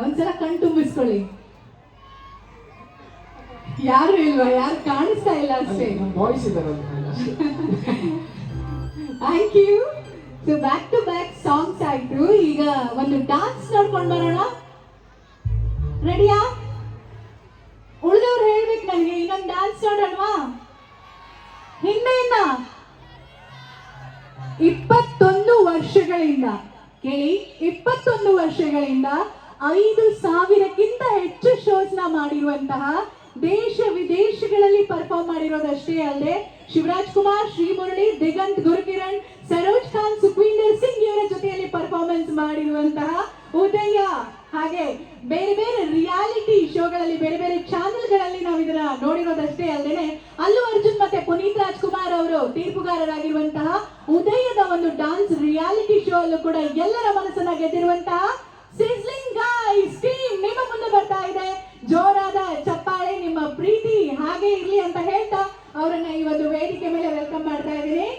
ಒಂದ್ಸಲ ಕಣ್ ತುಂಬಿಸ್ಕೊಳ್ಳಿ. ಯಾರು ಇಲ್ವಾ? ಯಾರು ಕಾಣಿಸ್ತಾ ಇಲ್ಲ ಅಷ್ಟೇ. Thank you. So back to back songs ಆಯ್ತು. ಈಗ ಒಂದು ಡಾನ್ಸ್ ನೋಡ್ಕೊಂಡು ಬರೋಣ. ರೆಡಿಯಾ? ಉಳಿದವ್ರು ಹೇಳ್ಬೇಕು ನನಗೆ. ಇನ್ನೊಂದು ಡಾನ್ಸ್ ನೋಡೋಣವಾ? ಹಿಂದೆಯಿಂದ 21 ವರ್ಷಗಳಿಂದ ಕೇಳಿ, 21 ವರ್ಷಗಳಿಂದ 5,000ಕ್ಕಿಂತ ಹೆಚ್ಚು ಶೋಸ್ ನ ಮಾಡಿರುವಂತಹ, ದೇಶ ವಿದೇಶಗಳಲ್ಲಿ ಪರ್ಫಾರ್ಮ್ ಮಾಡಿರೋದಷ್ಟೇ ಅಲ್ಲದೆ ಶಿವರಾಜ್ ಕುಮಾರ್, ಶ್ರೀಮುರಳಿ, ದಿಗಂತ್ ಗುರುಕಿರಣ್, ಸರೋಜ್ ಖಾನ್, ಸುಖವಿಂದರ್ ಸಿಂಗ್ ಇವರ ಜೊತೆಯಲ್ಲಿ ಪರ್ಫಾರ್ಮೆನ್ಸ್ ಮಾಡಿರುವಂತಹ ಉದಯ, ಹಾಗೆ ಬೇರೆ ಬೇರೆ ರಿಯಾಲಿಟಿ ಶೋಗಳಲ್ಲಿ, ಬೇರೆ ಬೇರೆ ಚಾನೆಲ್ಗಳಲ್ಲಿ ನಾವು ಇದನ್ನ ನೋಡಿರೋದಷ್ಟೇ ಅಲ್ಲದೆ ಅಲ್ಲು ಅರ್ಜುನ್ ಮತ್ತೆ ಪುನೀತ್ ರಾಜ್ಕುಮಾರ್ ಅವರು ತೀರ್ಪುಗಾರರಾಗಿರುವಂತಹ ಉದಯದ ಒಂದು ಡಾನ್ಸ್ ರಿಯಾಲಿಟಿ ಶೋ ಅಲ್ಲೂ ಕೂಡ ಎಲ್ಲರ ಮನಸ್ಸನ್ನ ಗೆದ್ದಿರುವಂತಹ ಸಿಸ್ಲಿಂಗ್ ಗೈಸ್ ಟೀಮ್ ನಿಮ್ಮ ಮುಂದೆ ಬರ್ತಾ ಇದೆ. ಜೋರಾದ ಚಪ್ಪಾಳೆ, ನಿಮ್ಮ ಪ್ರೀತಿ ಹಾಗೆ ಇರ್ಲಿ ಅಂತ ಹೇಳ್ತಾ ಅವರನ್ನ ಇವತ್ತು ವೇದಿಕೆ ಮೇಲೆ ವೆಲ್ಕಮ್ ಮಾಡ್ತಾ ಇದ್ದೀನಿ.